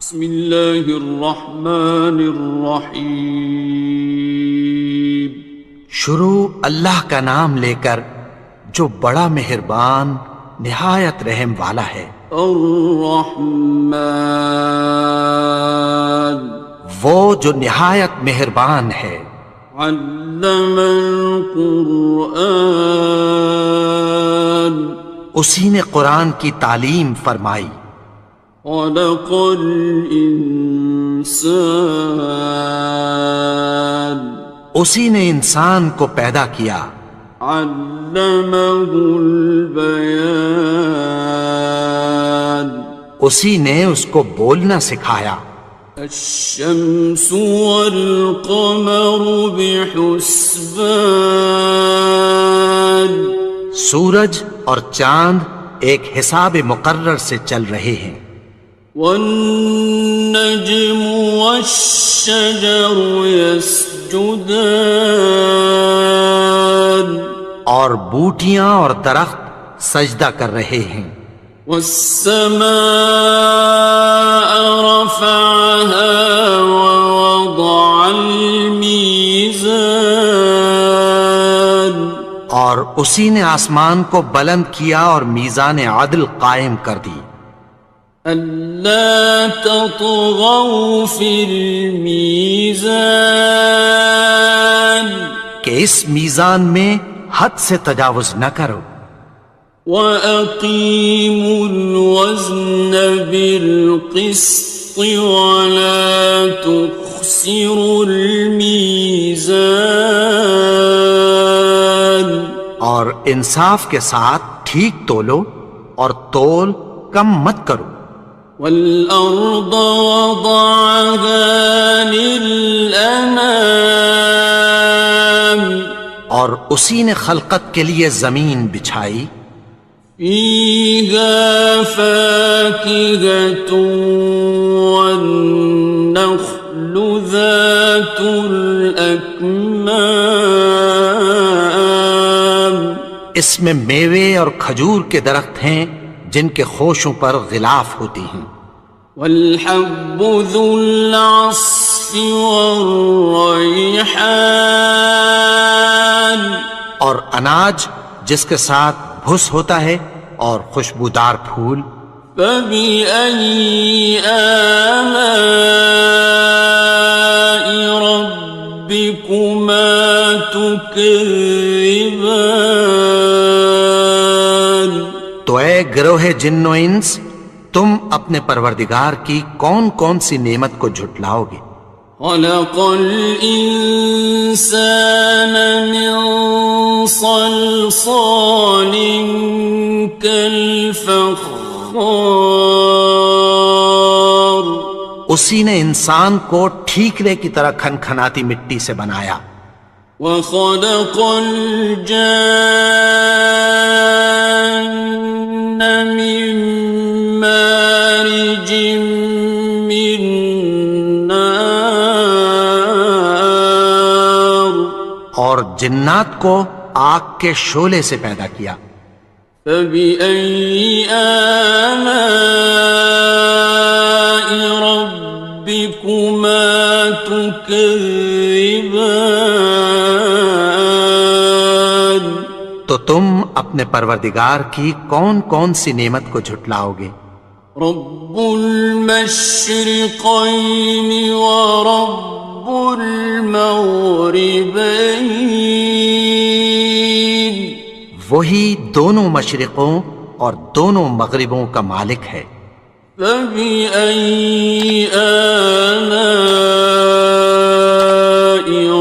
بسم اللہ الرحمن الرحیم۔ شروع اللہ کا نام لے کر جو بڑا مہربان نہایت رحم والا ہے۔ الرحمن، وہ جو نہایت مہربان ہے۔ علم القرآن، اسی نے قرآن کی تعلیم فرمائی۔ خلق الانسان، اسی نے انسان کو پیدا کیا۔ علمہ البیان، اسی نے اس کو بولنا سکھایا۔ الشمس والقمر بحسبان، سورج اور چاند ایک حساب مقرر سے چل رہے ہیں۔ والنجم والشجر يسجدان، اور بوٹیاں اور درخت سجدہ کر رہے ہیں۔ والسماء رفعها ووضع الميزان، اور اسی نے آسمان کو بلند کیا اور میزان عدل قائم کر دی۔ ألا تطغوا في الميزان، کہ اس میزان میں حد سے تجاوز نہ کرو۔ وَأَقِيمُوا الْوَزْنَ بِالْقِسْطِ وَلَا تُخْسِرُوا الْمِيزَانَ، اور انصاف کے ساتھ ٹھیک تولو اور تول کم مت کرو۔ وَالْأَرْضَ وَضَعَهَا لِلْأَنَامِ، اور اسی نے خلقت کے لیے زمین بچھائی۔ فِيهَا فَاكِهَةٌ وَالنَّخْلُ ذَاتُ الْأَكْمَامِ، اس میں میوے اور کھجور کے درخت ہیں جن کے خوشوں پر غلاف ہوتی ہیں۔ وَالْحَبُّ ذُو الْعَصْفِ وَالرَّيْحَانِ، اور اناج جس کے ساتھ بھس ہوتا ہے اور خوشبودار پھول۔ فَبِأَيِّ آلَاءِ رَبِّكُمَا تُكَذِّبَانِ، تو اے گروہ جن و انس، تم اپنے پروردگار کی کون کون سی نعمت کو جھٹلاؤ گے؟ خَلَقَ الْإِنسَانَ مِنْ صَلْصَالٍ كَالْفَخَّارِ، اسی نے انسان کو ٹھیکرے کی طرح کھنکھناتی مٹی سے بنایا۔ وَخَلَقَ الْجَانَّ مِن مَّارِجٍ مِّن نَّارٍ، اور جنات کو آگ کے شعلے سے پیدا کیا۔ فَبِأَيِّ آلَاءِ رَبِّكُمَا تُكَذِّبَانِ، تو تم اپنے پروردگار کی کون کون سی نعمت کو جھٹلاؤ گے؟ رب المشرقین ورب المغربین، وہی دونوں مشرقوں اور دونوں مغربوں کا مالک ہے۔ فَبِأَيِّ آلَاءِ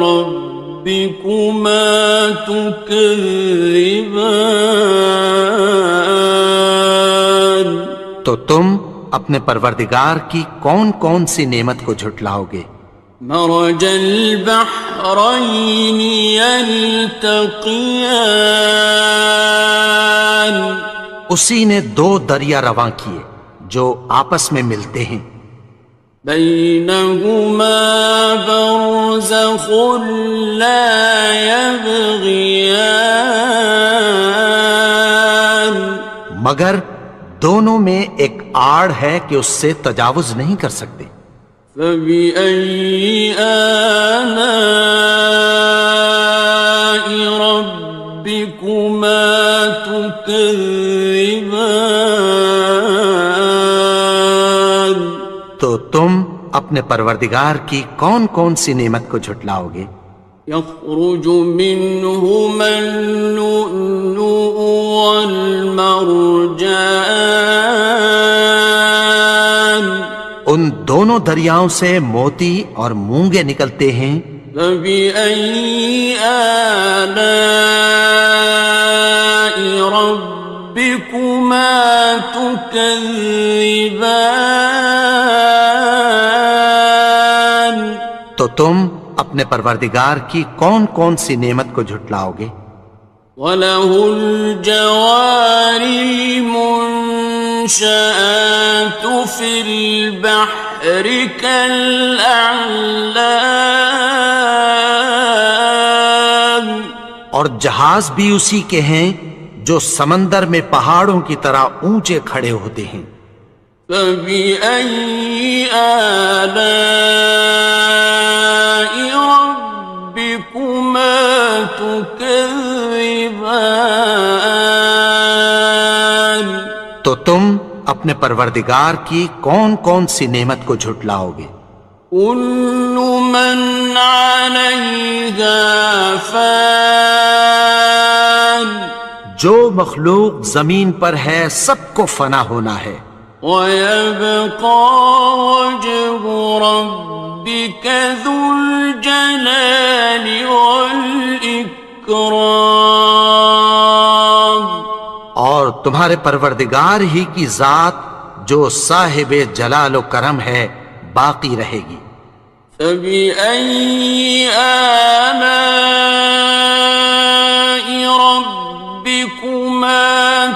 رَبِّكُمَا تُكَذِّبَانِ، تو تم اپنے پروردگار کی کون کون سی نعمت کو جھٹلاؤ گے؟ مرج البحرین یلتقیان، اسی نے دو دریا رواں کیے جو آپس میں ملتے ہیں۔ بینہما برزخ لا یبغیان، مگر دونوں میں ایک آڑ ہے کہ اس سے تجاوز نہیں کر سکتے۔ فبأي آلاء ربكما تكذبان؟ تو تم اپنے پروردگار کی کون کون سی نعمت کو جھٹلاؤ گے؟ يخرج منهما اللؤلؤ والمرجان، ان دونوں دریاؤں سے موتی اور مونگے نکلتے ہیں۔ فبأي آلاء ربكما تكذبان؟ تو تم اپنے پروردگار کی کون کون سی نعمت کو جھٹلاؤ گے؟ وَلَهُ الْجَوَارِ الْمُنشَآتُ فِي الْبَحْرِ كَالْأَعْلَامِ، اور جہاز بھی اسی کے ہیں جو سمندر میں پہاڑوں کی طرح اونچے کھڑے ہوتے ہیں۔ فَبِأَيِّ آلَاءِ رَبِّكُمَا تُكَذِّبَانِ؟ تو تم اپنے پروردگار کی کون کون سی نعمت کو جھٹلاؤ گے؟ كُلُّ مَنْ عَلَيْهَا فَانٍ، جو مخلوق زمین پر ہے سب کو فنا ہونا ہے۔ وَيَبْقَى وَجْهُ رَبِّكَ ذُو الْجَلَالِ وَالْإِكْرَامِ، اور تمہارے پروردگار ہی کی ذات جو صاحب جلال و کرم ہے باقی رہے گی۔ فَبِأَيِّ آلَاءِ رَبِّكُمَا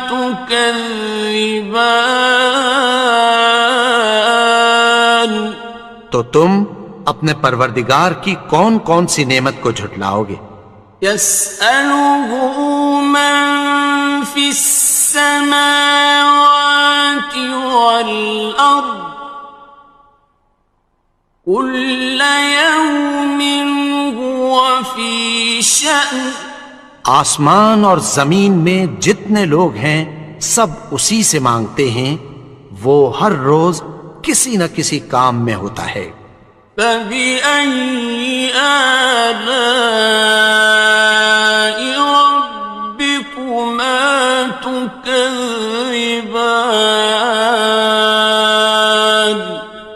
تُكَذِّبَانِ؟ تو تم اپنے پروردگار کی کون کون سی نعمت کو جھٹلاؤ گے؟ يَسْأَلُهُ مَن فِي السَّمَاوَاتِ وَالْأَرْضِ كُلَّ يَوْمٍ هُوَ فِي شَأْنٍ، آسمان اور زمین میں جتنے لوگ ہیں سب اسی سے مانگتے ہیں، وہ ہر روز کسی نہ کسی کام میں ہوتا ہے۔ فَبِأَيِّ آلَاءِ رَبِّكُمَا تُكَذِّبَانِ؟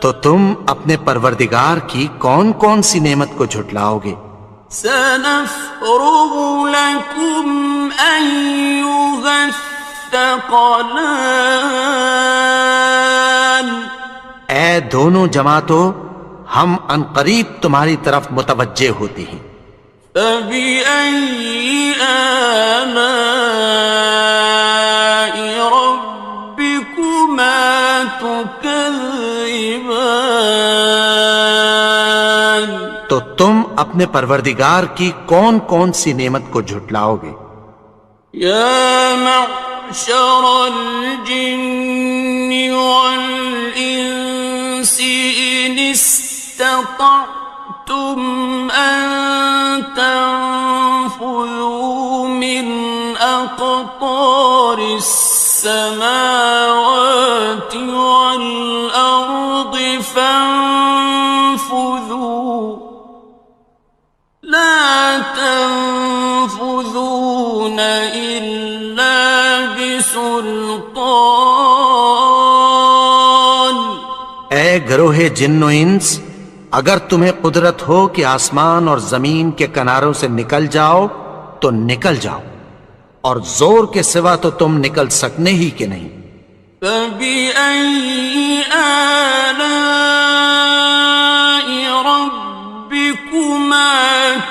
تو تم اپنے پروردگار کی کون کون سی نعمت کو جھٹلاؤ گے؟ سَنَفْرُغُ لَكُمْ أَيُّهَ الثَّقَلَانِ، اے دونوں جماعتوں، ہم عنقریب تمہاری طرف متوجہ ہوتے ہیں۔ فَبِأَيِّ آلَاءِ رَبِّكُمَا تُكَذِّبَانِ؟ تو تم اپنے پروردگار کی کون کون سی نعمت کو جھٹلاؤ گے؟ يَا مَعْشَرَ الْجِنِّ وَالْإِنسِ إِنِ اسْتَطَعْتُمْ أَن تَنفُذُوا مِنْ أَقْطَارِ السَّمَاوَاتِ وَالْأَرْضِ فَانفُذُوا لَا تَنفُذُونَ إِلَّا بِسُلْطَانٍ۔ اے گروہ جن و انس، اگر تمہیں قدرت ہو کہ آسمان اور زمین کے کناروں سے نکل جاؤ تو نکل جاؤ، اور زور کے سوا تو تم نکل سکنے ہی کہ نہیں۔ فَبِأَيِّ آلَاءِ رَبِّكُمَا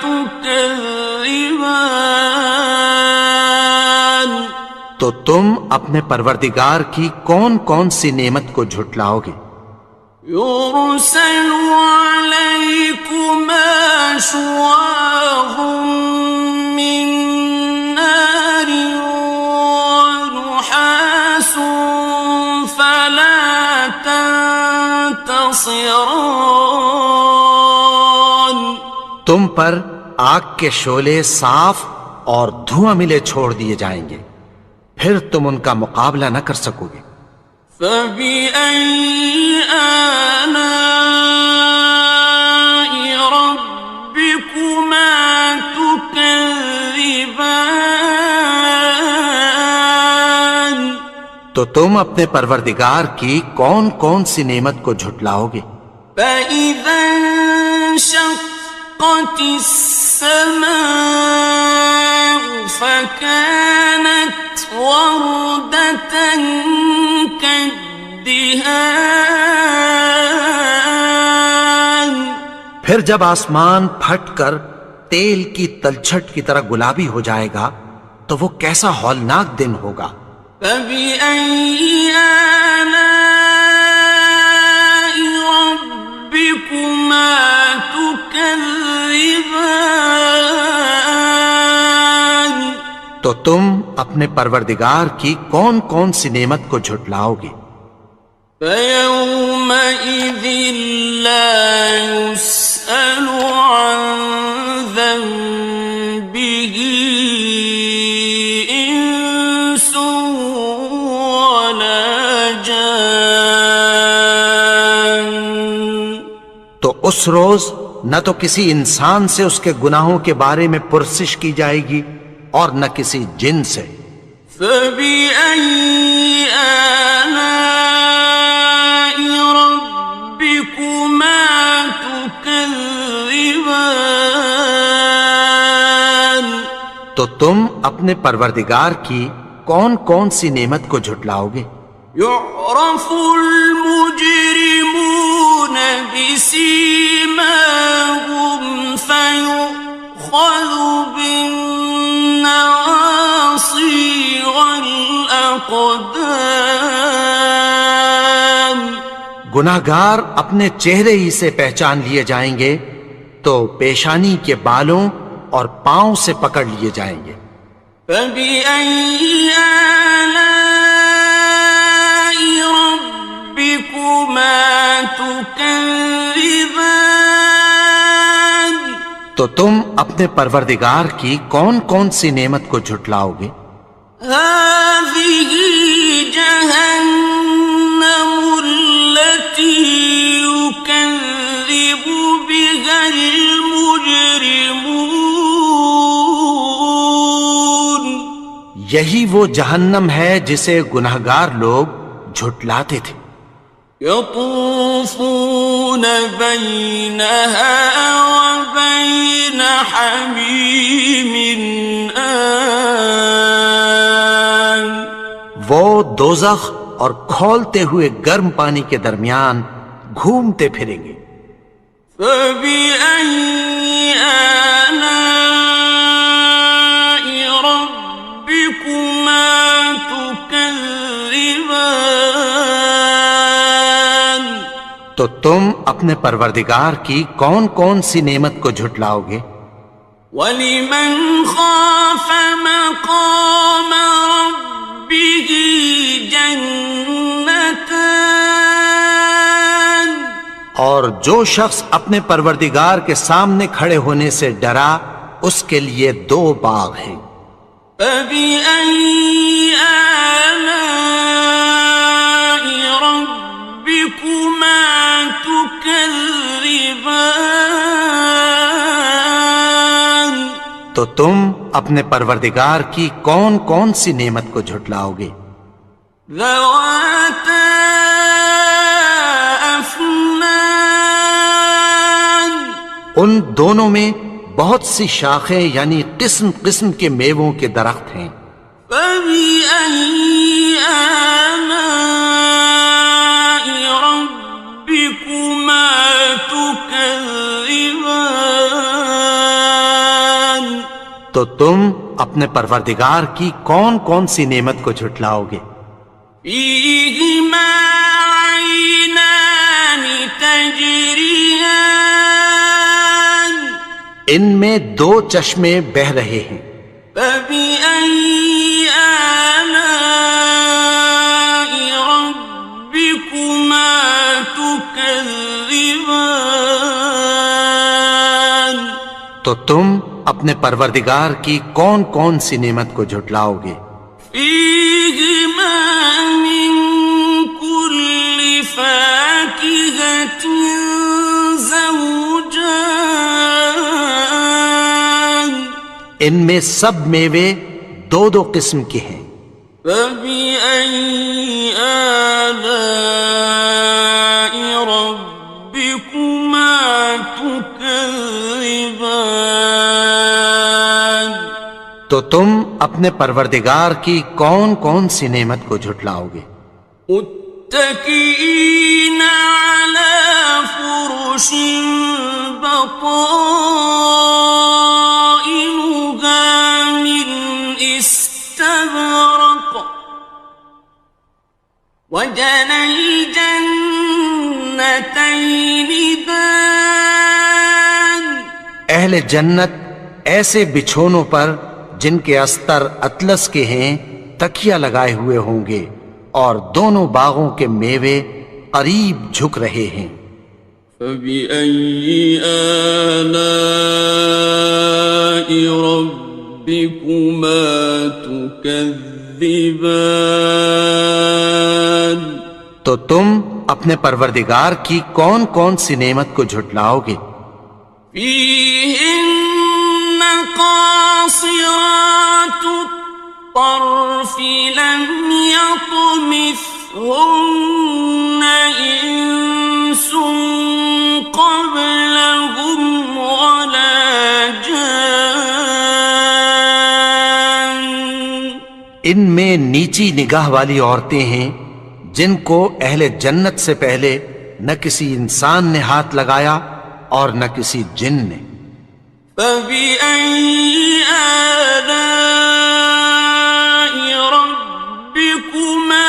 تُكَذِّبَانِ؟ تو تم اپنے پروردگار کی کون کون سی نعمت کو جھٹلاؤ گے؟ يُرْسَلُ عَلَيْكُمَا شُوَاظٌ مِّن نَّارٍ وَنُحَاسٌ ينتصران تم پر آگ کے شعلے صاف اور دھواں ملے چھوڑ دیے جائیں گے، پھر تم ان کا مقابلہ نہ کر سکو گے۔ فبأي آلاء ربكما تكذبان تو تم اپنے پروردگار کی کون کون سی نعمت کو جھٹلاؤ گے؟ فإذا انشقت السماء فكانت وردة كالدهان پھر جب آسمان پھٹ کر تیل کی تلچھٹ کی طرح گلابی ہو جائے گا تو وہ کیسا ہولناک دن ہوگا۔ فبأي آلاء ربكما تكذبان تو تم اپنے پروردگار کی کون کون سی نعمت کو جھٹلاؤ گے؟ فيومئذ لا يسأل عن ذنبه إنس ولا جان تو اس روز نہ تو کسی انسان سے اس کے گناہوں کے بارے میں پرسش کی جائے گی اور نہ کسی جن سے۔ فبأي آلاء ربكما تكذبان تو تم اپنے پروردگار کی کون کون سی نعمت کو جھٹلاؤ گے؟ يعرف المجرمون بسيماهم فيؤخذ بالنواصي والأقدام گناہگار اپنے چہرے ہی سے پہچان لیے جائیں گے تو پیشانی کے بالوں اور پاؤں سے پکڑ لیے جائیں گے۔ فبأي آلاء ربكما تكذبان تو تم اپنے پروردگار کی کون کون سی نعمت کو جھٹلاؤ گے؟ هذه جهنم التي يكذب بها المجرمون یہی وہ جہنم ہے جسے گناہگار لوگ جھٹلاتے تھے۔ يطوفون بينها وبين حميم آن وہ دوزخ اور کھولتے ہوئے گرم پانی کے درمیان گھومتے پھریں گے۔ فبأي آلاء ربكما تكذبان تو تم اپنے پروردگار کی کون کون سی نعمت کو جھٹلاؤ گے؟ وَلِمَنْ خَافَ مَقَامَ رَبِّهِ جَنَّتَانِ اور جو شخص اپنے پروردگار کے سامنے کھڑے ہونے سے ڈرا اس کے لیے دو باغ ہیں۔ فَبِأَيِّ آلَاءِ رَبِّكُمَا تُكَذِّبَانِ تو تم اپنے پروردگار کی کون کون سی نعمت کو جھٹلاؤ گے؟ ذَوَاتَا أَفْنَانٍ ان دونوں میں بہت سی شاخیں یعنی قسم قسم کے میووں کے درخت ہیں۔ فَبِأَيِّ آلَاءِ رَبِّكُمَا تُكَذِّبَانِ تو تم اپنے پروردگار کی کون کون سی نعمت کو جھٹلاؤ گے؟ فِيهِمَا عَيْنَانِ تَجْرِيَانِ ان میں دو چشمے بہہ رہے ہیں۔ فَبِأَيِّ آلَاءِ رَبِّكُمَا تُكَذِّبَانِ تكذبان تو تم اپنے پروردگار کی کون کون سی نعمت کو جھٹلاؤ گے؟ فيهما من كل فاكهة زوجان ان میں سب میوے دو دو قسم کے ہیں۔ فبأي آلاء ربكما تكذبان تو تم اپنے پروردگار کی کون کون سی نعمت کو جھٹلاؤ گے؟ متكئين على فرش بطائنها من استبرق وجنى الجنتين دان اہل جنت ایسے بچھونوں پر جن کے استر اطلس کے ہیں تکیہ لگائے ہوئے ہوں گے، اور دونوں باغوں کے میوے قریب جھک رہے ہیں۔ فبأي آلاء ربكما تكذبان تو تم اپنے پروردگار کی کون کون سی نعمت کو جھٹلاؤ گے؟ فيهن قاصرات الطرف لم يطمثهن إنس قبلهم ولا جان ان میں نیچی نگاہ والی عورتیں ہیں جن کو اہل جنت سے پہلے نہ کسی انسان نے ہاتھ لگایا اور نہ کسی جن نے۔ فبأي آلاء ربكما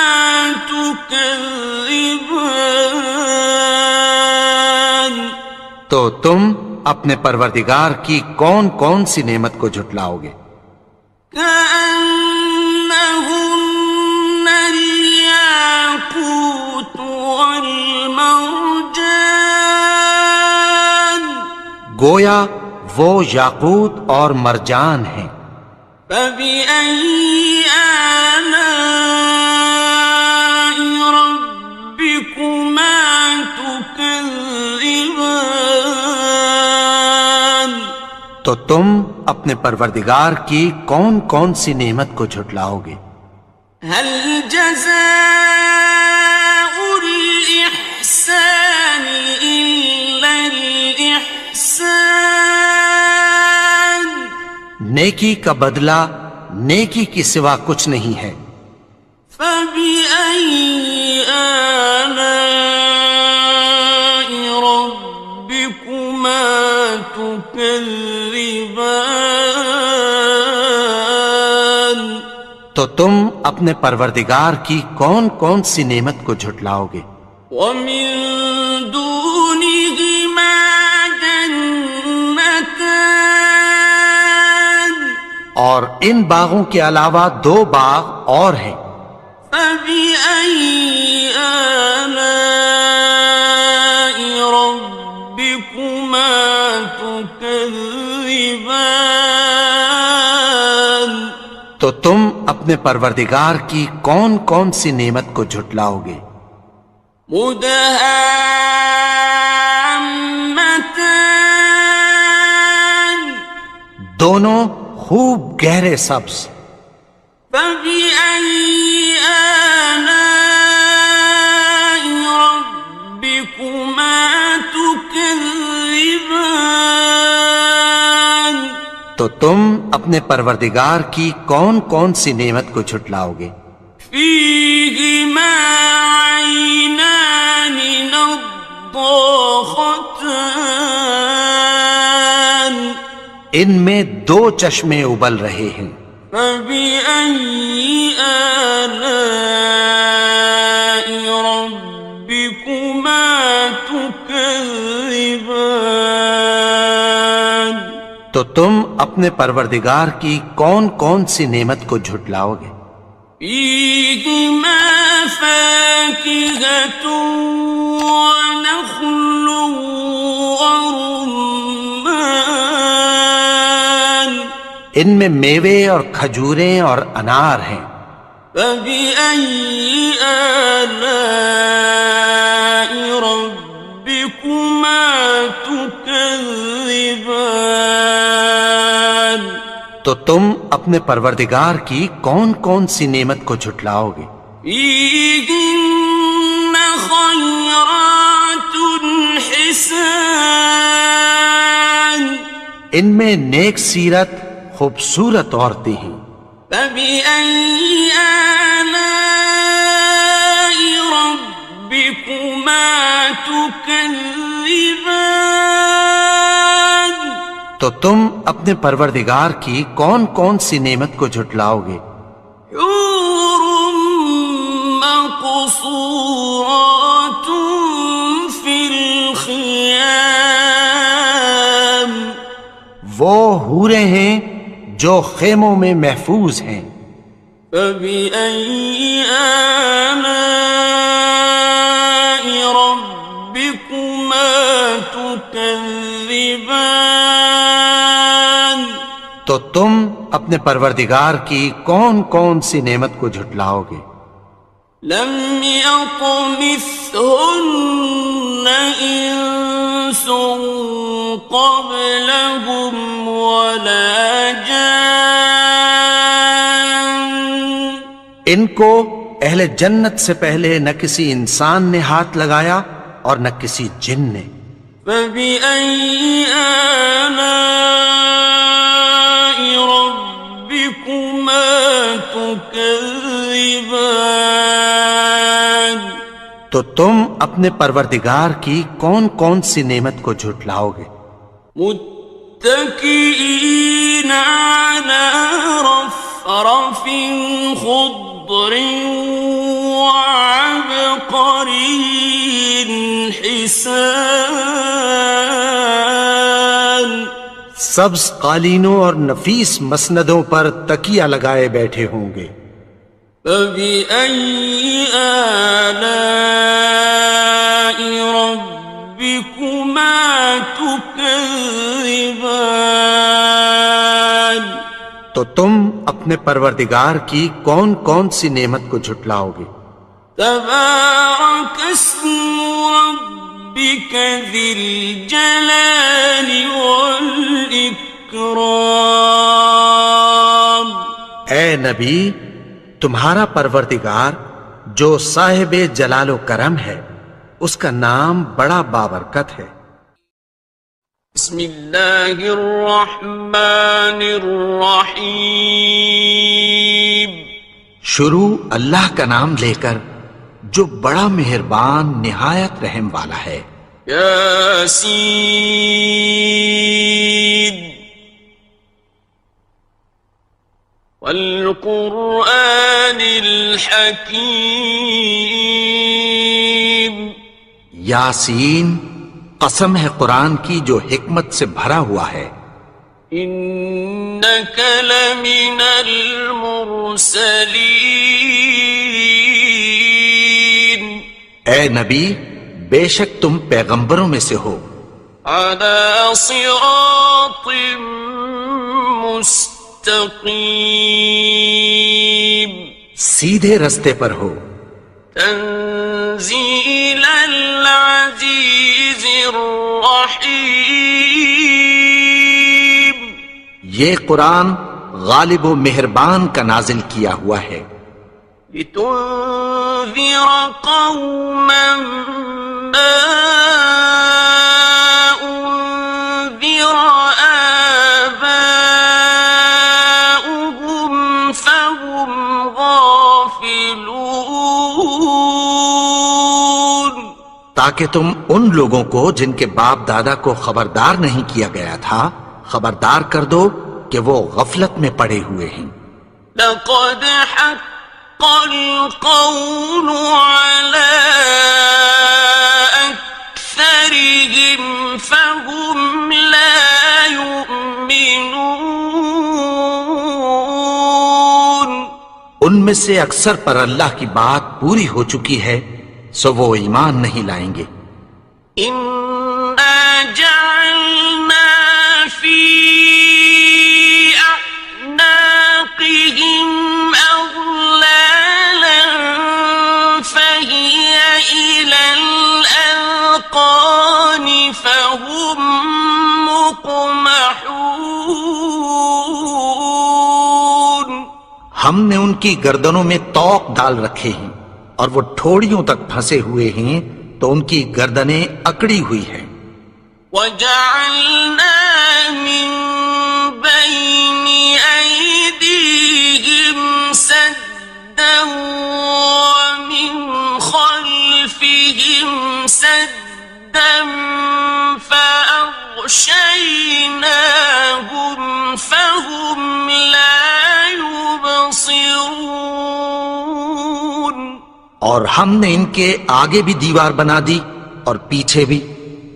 تكذبان تو تم اپنے پروردگار کی کون کون سی نعمت کو جھٹلاؤ گے؟ كأنهن الياقوت والمرجان گویا وہ یاقوت اور مرجان ہیں۔ فبأي آلاء ربكما تكذبان تو تم اپنے پروردگار کی کون کون سی نعمت کو جھٹلاؤ گے؟ هل جزاء الإحسان إلا الإحسان نیکی کا بدلہ نیکی کی سوا کچھ نہیں ہے۔ فبأي آلاء ربكما تكذبان تو تم اپنے پروردگار کی کون کون سی نعمت کو جھٹلاؤ گے؟ ومن دونهما جنتان اور ان باغوں کے علاوہ دو باغ اور ہیں۔ فبأي آلاء ربكما تكذبان تو تم اپنے پروردگار کی کون کون سی نعمت کو جھٹلاؤ گے؟ مدهامتان دونوں خوب گہرے سبز۔ فبأي آلاء ربكما تكذبان تو تم اپنے پروردگار کی کون کون سی نعمت کو جھٹلاؤ گے؟ فيهما عينان نضاختان ان میں دو چشمے ابل رہے ہیں۔ فبأي آلاء ربكما تكذبان تو تم اپنے پروردگار کی کون کون سی نعمت کو جھٹلاؤ گے؟ فيهما فاكهة ونخل ورمان ان میں میوے اور کھجوریں اور انار ہیں. فبأي آلاء ربكما تكذبان تو تم اپنے پروردگار کی کون کون سی نعمت کو جھٹلاؤ گے؟ فيهن خيرات حسان ان میں نیک سیرت خوبصورت عورتیں ہیں. فبأي آلاء ربكما تكذبان تو تم اپنے پروردگار کی کون کون سی نعمت کو جھٹلاؤ گے؟ حور مقصورات في الخيام وہ حوریں ہیں جو خیموں میں محفوظ ہیں. فبأي آلاء ربكما تكذبان تو تم اپنے پروردگار کی کون کون سی نعمت کو جھٹلاؤ گے؟ لم يطمثهن إنس قبلهم ولا جان ان کو اہل جنت سے پہلے نہ کسی انسان نے ہاتھ لگایا اور نہ کسی جن نے. فبأي آلاء ربكما تكذبان تو تم اپنے پروردگار کی کون کون سی نعمت کو جھٹلاؤ گے؟ متكئين على رفرف خضر وعبقري حسان سبز قالینوں اور نفیس مسندوں پر تکیہ لگائے بیٹھے ہوں گے. فبأي آلاء ربكما تكذبان تو تم اپنے پروردگار کی کون کون سی نعمت کو جھٹلاؤ گے؟ تبارك اسم ربك ذي الجلال والإكرام اے نبی، تمہارا پروردگار جو صاحب جلال و کرم ہے اس کا نام بڑا بابرکت ہے. بسم اللہ الرحمن الرحیم شروع اللہ کا نام لے کر جو بڑا مہربان نہایت رحم والا ہے. یاسین والقرآن الحکیم یاسین، قسم ہے قرآن کی جو حکمت سے بھرا ہوا ہے. انک لمن المرسلین اے نبی، بے شک تم پیغمبروں میں سے ہو. علی صراط مستقیم سیدھے رستے پر ہو. تنزیل العزیز الرحیم یہ قرآن غالب و مہربان کا نازل کیا ہوا ہے. لتنذر قوما ما انذر آباؤهم فهم غافلون تاکہ تم ان لوگوں کو جن کے باپ دادا کو خبردار نہیں کیا گیا تھا خبردار کر دو کہ وہ غفلت میں پڑے ہوئے ہیں. لقد حق القول على أكثرهم فهم لا يؤمنون ان میں سے اکثر پر اللہ کی بات پوری ہو چکی ہے، سو وہ ایمان نہیں لائیں گے۔ إنا جعلنا في أعناقهم أغلالا فهي إلى الأذقان فهم مقمحون۔ ہم نے ان کی گردنوں میں طوق ڈال رکھے ہیں اور وہ ٹھوڑیوں تک پھنسے ہوئے ہیں، تو ان کی گردنیں اکڑی ہوئی ہیں۔ وَجَعَلْنَا مِن بَيْنِ أَيْدِيهِمْ سَدًّا وَمِنْ خَلْفِهِمْ سَدًّا فَأَغْشَيْنَاهُمْ فَهُمْ لَا يُبْصِرُونَ۔ اور ہم نے ان کے آگے بھی دیوار بنا دی اور پیچھے بھی،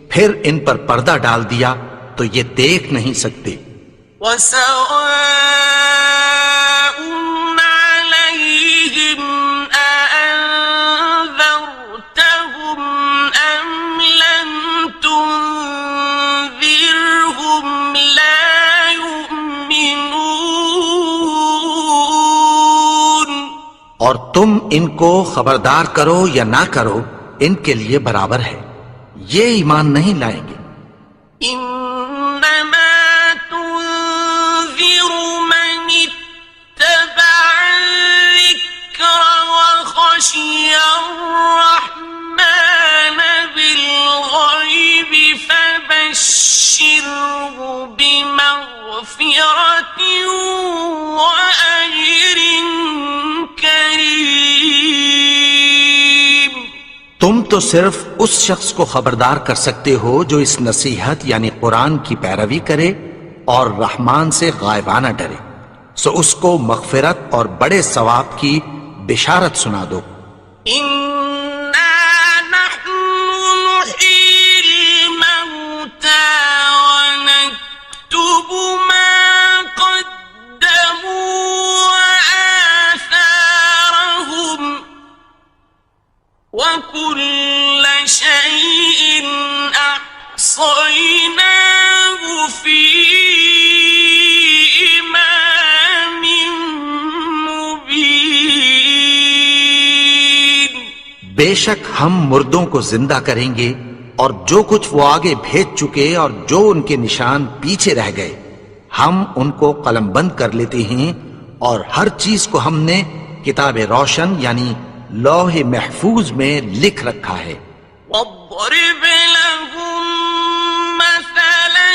پھر ان پر پردہ ڈال دیا تو یہ دیکھ نہیں سکتے۔ وَسَوَاءٌ عَلَيْهِمْ أَأَنذَرْتَهُمْ أَمْ لَمْ تُنذِرْهُمْ لَا يُؤْمِنُونَ۔ اور تم ان کو خبردار کرو یا نہ کرو، ان کے لیے برابر ہے، یہ ایمان نہیں لائیں گے۔ إنما تنذر من اتبع الذكر وخشي الرحمن بالغيب فبشره بمغفرة وأجر كريم۔ تم تو صرف اس شخص کو خبردار کر سکتے ہو جو اس نصیحت یعنی قرآن کی پیروی کرے اور رحمان سے غائبانہ ڈرے، سو اس کو مغفرت اور بڑے ثواب کی بشارت سنا دو۔ إنا نحن نحيي الموتى ونكتب ما قدموا وآثارهم وكل شيء أحصيناه في إمام مبين۔ بے شک ہم مردوں کو زندہ کریں گے، اور جو کچھ وہ آگے بھیج چکے اور جو ان کے نشان پیچھے رہ گئے ہم ان کو قلم بند کر لیتے ہیں، اور ہر چیز کو ہم نے کتاب روشن یعنی لوح محفوظ میں لکھ رکھا ہے۔ واضرب لهم مثلا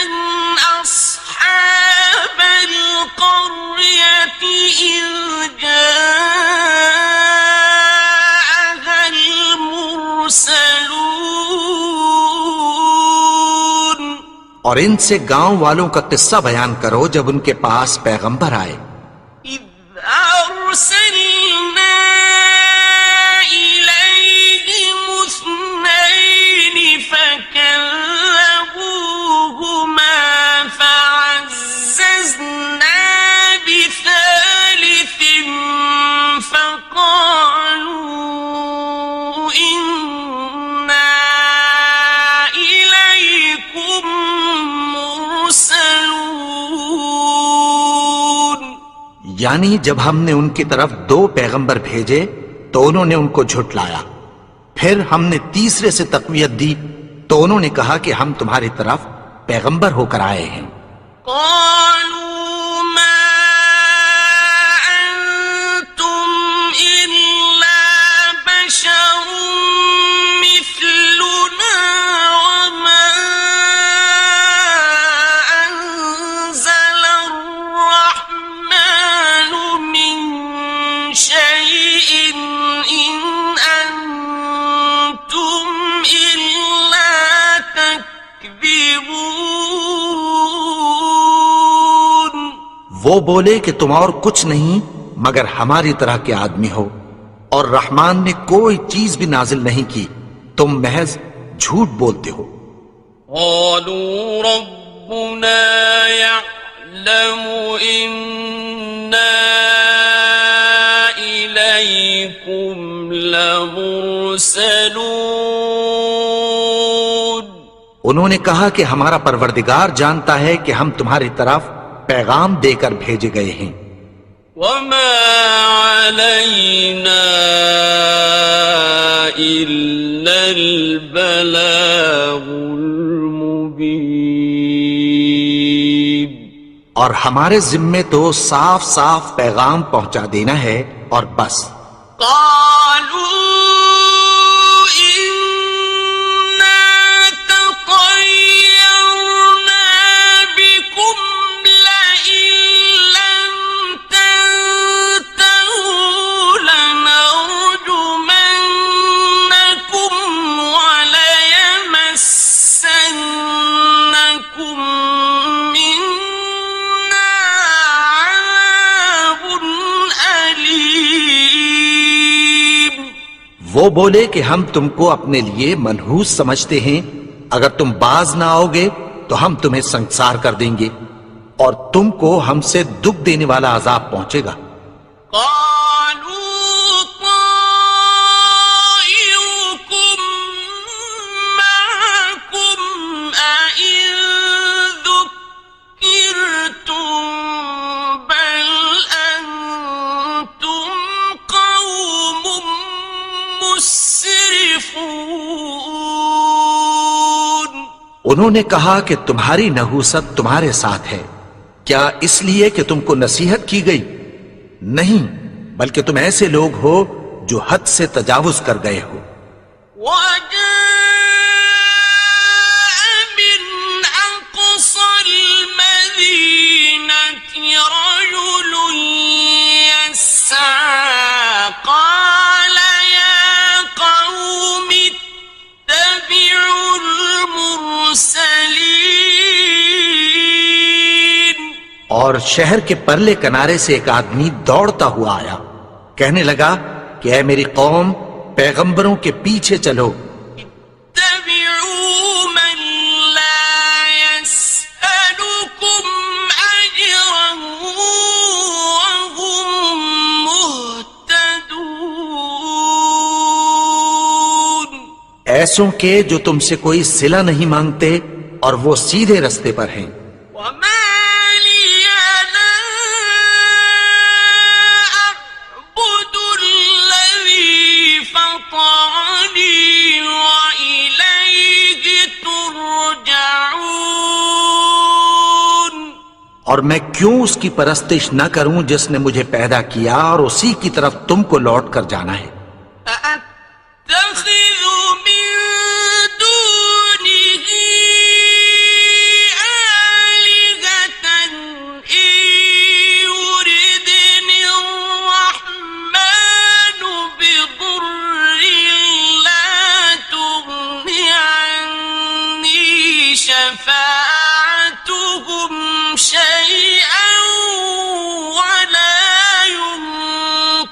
أصحاب القرية إذ جاءها المرسلون۔ اور ان سے گاؤں والوں کا قصہ بیان کرو جب ان کے پاس پیغمبر آئے۔ إذ أرسلنا إليهم اثنين فكذبوهما فعززنا بثالث فقالوا إنا إليكم مرسلون۔ یعنی جب ہم نے ان کی طرف 2 پیغمبر بھیجے تو انہوں نے ان کو جھٹلایا، پھر ہم نے تیسرے سے تقویت دی تو انہوں نے کہا کہ ہم تمہاری طرف پیغمبر ہو کر آئے ہیں۔ قالوا ما أنتم إلا بشر مثلنا وما أنزل الرحمن من شيء إن أنتم إلا تكذبون۔ وہ بولے کہ تم اور کچھ نہیں مگر ہماری طرح کے آدمی ہو، اور رحمان نے کوئی چیز بھی نازل نہیں کی، تم محض جھوٹ بولتے ہو۔ قالوا ربنا يعلم إنا لمرسلون انہوں نے کہا کہ ہمارا پروردگار جانتا ہے کہ ہم تمہاری طرف پیغام دے کر بھیجے گئے ہیں. وما علينا إلا البلاغ المبين اور ہمارے ذمے تو صاف صاف پیغام پہنچا دینا ہے اور بس. قالوا إنا تطيرنا بكم لئن لم تنتهوا لنرجمنكم وليمسنكم منا عذاب أليم. وہ بولے کہ ہم تم کو اپنے لیے منحوس سمجھتے ہیں، اگر تم باز نہ آؤ گے تو ہم تمہیں سنسار کر دیں گے اور تم کو ہم سے دکھ دینے والا عذاب پہنچے گا. قالوا طائركم معكم أئن ذكرتم بل أنتم قوم مسرفون. انہوں نے کہا کہ تمہاری نحوست تمہارے ساتھ ہے، کیا اس لیے کہ تم کو نصیحت کی گئی؟ نہیں، بلکہ تم ایسے لوگ ہو جو حد سے تجاوز کر گئے ہو. وجاء من أقصى المدينة رجل يسعى قال يا قوم اتبعوا المرسلين. اور شہر کے پرلے کنارے سے ایک آدمی دوڑتا ہوا آیا، کہنے لگا کہ اے میری قوم، پیغمبروں کے پیچھے چلو. اتبعوا من لا يسألكم أجرا وهم مهتدون. ایسوں کے جو تم سے کوئی صلہ نہیں مانگتے اور وہ سیدھے رستے پر ہیں. وما لي لا أعبد الذي فطرني وإليه ترجعون. اور میں کیوں اس کی پرستش نہ کروں جس نے مجھے پیدا کیا اور اسی کی طرف تم کو لوٹ کر جانا ہے. أأتخذ من دونه آلهة إن يردني الرحمن بضر لا تغن عني شفاعتهم شيئا ولا ينقذون.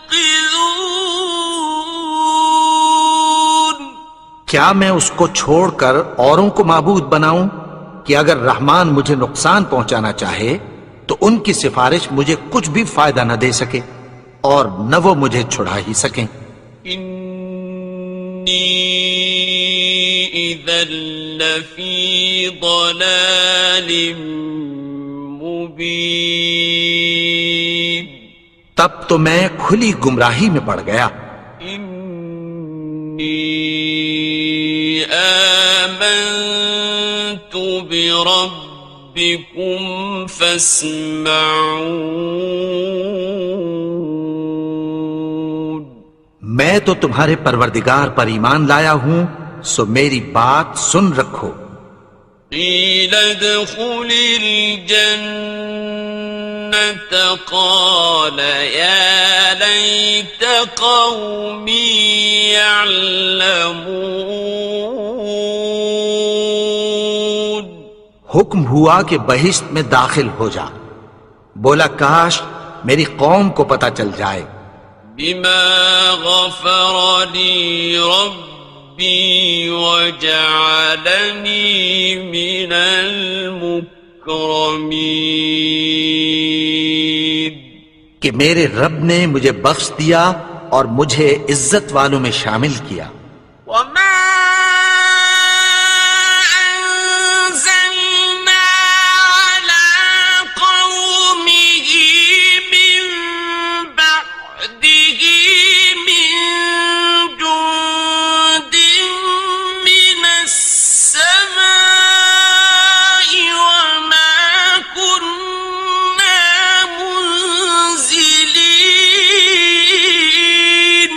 کیا میں اس کو چھوڑ کر اوروں کو معبود بناؤں کہ اگر رحمان مجھے نقصان پہنچانا چاہے تو ان کی سفارش مجھے کچھ بھی فائدہ نہ دے سکے اور نہ وہ مجھے چھڑا ہی سکیں. إني إذا لفي ضلال مبين. تب تو میں کھلی گمراہی میں پڑ گیا. إني آمنت بربكم فاسمعون. میں تو تمہارے پروردگار پر ایمان لایا ہوں، سو میری بات سن رکھو. قيل ادخل الجنة قال يا ليت قومي يعلمون. حکم ہوا کہ بہشت میں داخل ہو جا. بولا کاش میری قوم کو پتہ چل جائے. بما غفر لي ربي وجعلني من المكرمين. کہ میرے رب نے مجھے بخش دیا اور مجھے عزت والوں میں شامل کیا. وما أنزلنا على قومه من بعده من جند من السماء وما كنا منزلين.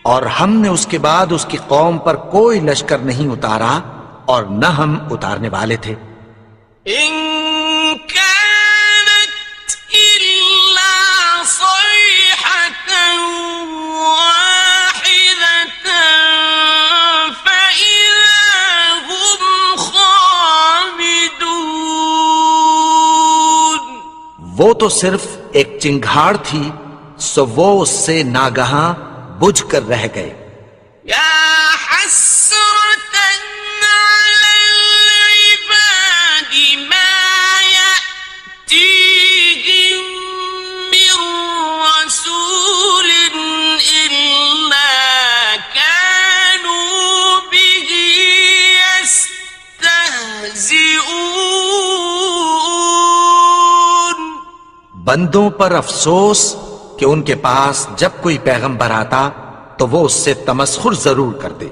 اور ہم نے اس کے بعد اس کی قوم پر کوئی لشکر نہیں اتارا اور نہ ہم اتارنے والے تھے. إن كانت إلا صيحة واحدة فإذا هم خامدون. وہ تو صرف ایک چنگھاڑ تھی، سو وہ اس سے ناگہاں بجھ کر رہ گئے. يا حسرة على العباد ما يأتيهم من رسول إلا كانوا به يستهزئون. بندوں پر افسوس کہ ان کے پاس جب کوئی پیغمبر آتا تو وہ اس سے تمسخر ضرور کرتے.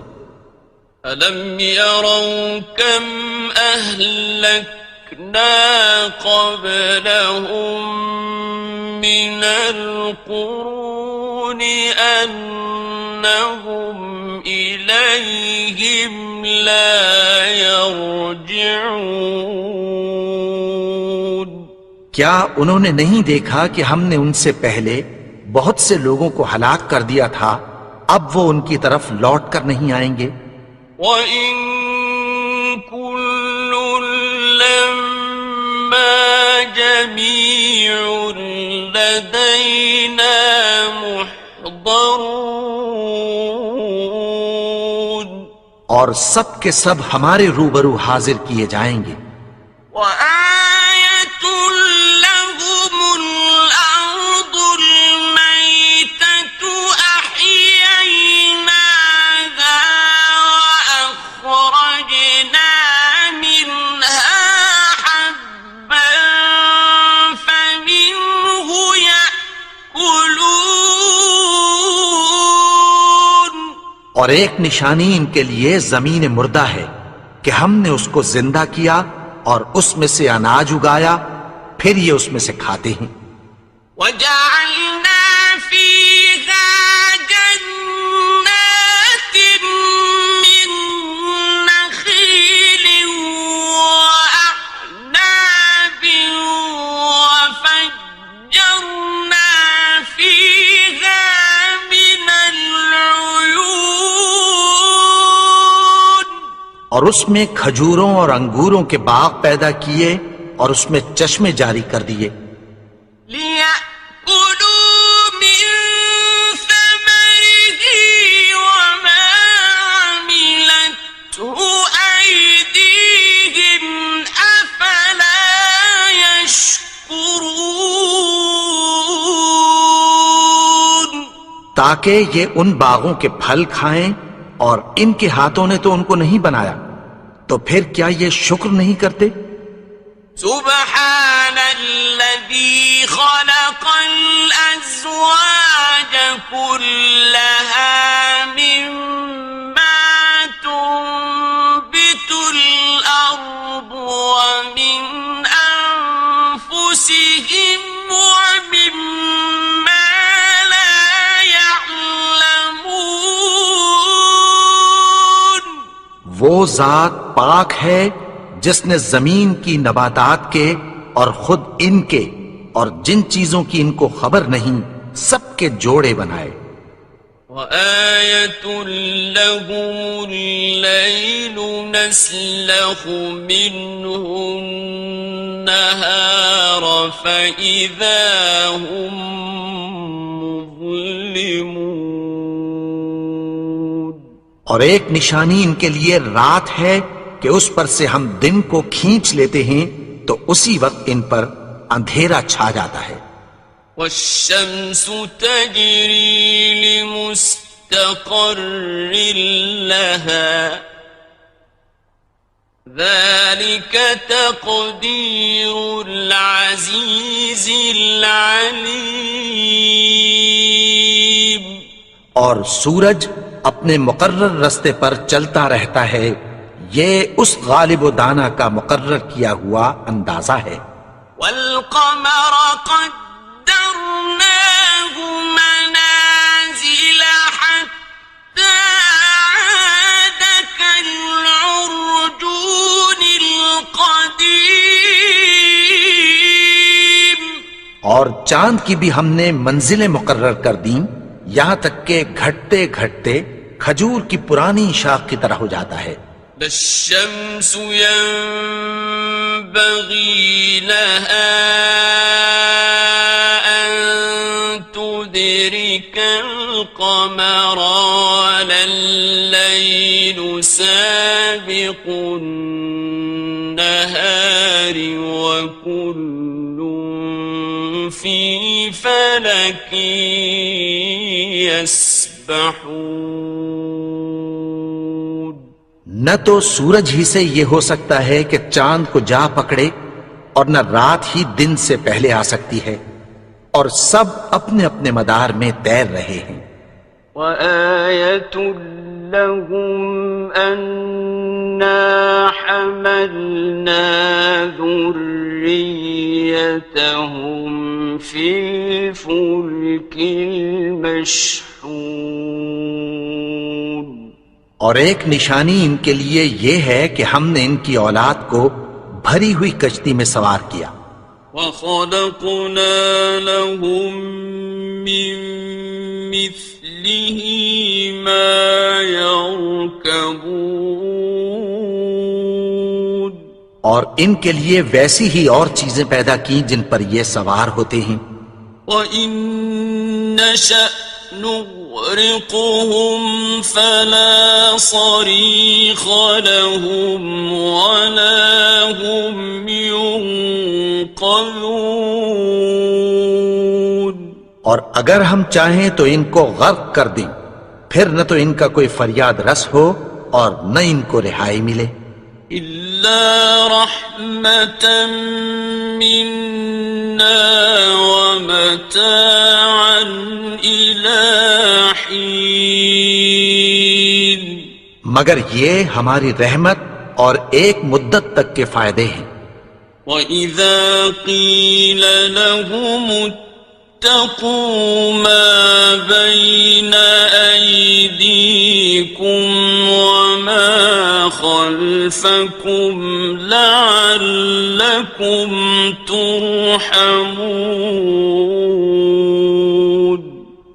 ألم يروا كم أهلكنا قبلهم من القرون أنهم إليهم لا يرجعون. کیا انہوں نے نہیں دیکھا کہ ہم نے ان سے پہلے بہت سے لوگوں کو ہلاک کر دیا تھا، اب وہ ان کی طرف لوٹ کر نہیں آئیں گے. وَإِن كُلٌّ لَّمَّا جَمِيعٌ لَّدَيْنَا مُحْضَرُونَ. اور سب کے سب ہمارے روبرو حاضر کیے جائیں گے. وَآيَةٌ لَّهُمُ الْأَرْضُ الْمَيْتَةُ أَحْيَيْنَاهَا وَأَخْرَجْنَا مِنْهَا حَبًّا فَمِنْهُ يَأْكُلُونَ. اور ایک نشانی ان کے لیے زمین مردہ ہے کہ ہم نے اس کو زندہ کیا اور اس میں سے اناج اگایا، پھر یہ اس میں سے کھاتے ہیں. وَجَعَلْنَا فِيهَا جَنَّاتٍ مِّن نَّخِيلٍ وَأَعْنَابٍ وَفَجَّرْنَا فِيهَا مِنَ الْعُيُونِ. اور اس میں کھجوروں اور انگوروں کے باغ پیدا کیے اور اس میں چشمے جاری کر دیے. لِيَأْكُلُوا مِن ثَمَرِهِ وَمَا عَمِلَتْهُ أَيْدِيهِمْ أَفَلَا يَشْكُرُونَ. تاکہ یہ ان باغوں کے پھل کھائیں، اور ان کے ہاتھوں نے تو ان کو نہیں بنایا، تو پھر کیا یہ شکر نہیں کرتے؟ سبحان الذي خلق الأزواج كلها مما تنبت الأرض ومن أنفسهم ومما لا يعلمون. وہ ذات پاک ہے جس نے زمین کی نباتات کے اور خود ان کے اور جن چیزوں کی ان کو خبر نہیں سب کے جوڑے بنائے. وَآيَةٌ لَّهُمُ اللَّيْلُ نَسْلَخُ مِنْهُ النَّهَارَ فَإِذَا هُمْ مُظْلِمُونَ. اور ایک نشانی ان کے لیے رات ہے کہ اس پر سے ہم دن کو کھینچ لیتے ہیں تو اسی وقت ان پر اندھیرا چھا جاتا ہے. وَالشَّمْسُ تَجْرِي لمستقر لها ذلك تقدير العزيز العليم. اور سورج اپنے مقرر رستے پر چلتا رہتا ہے، یہ اس غالب و دانا کا مقرر کیا ہوا اندازہ ہے. والقمر قدرناه منازل حتى عاد كالعرجون القديم. اور چاند کی بھی ہم نے منزلیں مقرر کر دیں، یہاں تک کہ گھٹتے گھٹتے کھجور کی پرانی شاخ کی طرح ہو جاتا ہے. الشمس ينبغي لها أن تدرك القمر ولا الليل سابق النهار وكل في فلك يسبحون. نہ تو سورج ہی سے یہ ہو سکتا ہے کہ چاند کو جا پکڑے، اور نہ رات ہی دن سے پہلے آ سکتی ہے، اور سب اپنے اپنے مدار میں تیر رہے ہیں. وَآيَةٌ لَهُمْ أَنَّا حَمَلْنَا ذُرِّيَّتَهُمْ فِي الْفُلْكِ الْمَشْحُونِ. اور ایک نشانی ان کے لیے یہ ہے کہ ہم نے ان کی اولاد کو بھری ہوئی کشتی میں سوار کیا. وَخَلَقْنَا لَهُم مِّن مِّثْلِهِ مَا يَرْكَبُونَ. اور ان کے لیے ویسی ہی اور چیزیں پیدا کی جن پر یہ سوار ہوتے ہیں. وَإِن نَّشَأْ نُغْرِقْهُمْ فَلَا صَرِيخَ لَهُمْ وَلَا هُمْ يُنقَذُونَ. اور اگر ہم چاہیں تو ان کو غرق کر دیں، پھر نہ تو ان کا کوئی فریاد رس ہو اور نہ ان کو رہائی ملے. إِلَّا رَحْمَةً مِّنَّا وَمَتَاعًا إِلَىٰ حِينٍ. مگر یہ ہماری رحمت اور ایک مدت تک کے فائدے ہیں. وَإِذَا قِيلَ لَهُمُ اتَّقُوا مَا بَيْنَ أَيْدِيكُمْ وَمَا خَلْفَكُمْ لَعَلَّكُمْ تُرْحَمُونَ.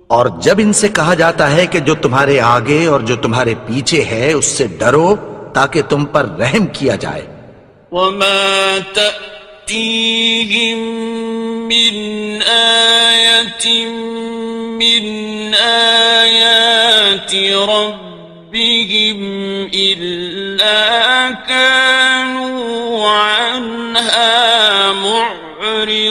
اور جب ان سے کہا جاتا ہے کہ جو تمہارے آگے اور جو تمہارے پیچھے ہے اس سے ڈرو تاکہ تم پر رحم کیا جائے. وَمَا تَأْتِيهِم مِّنْ آيَةٍ مِّنْ آيَاتِ رَبِّهِمْ إِلَّا كَانُوا عَنْهَا مُعْرِضِينَ.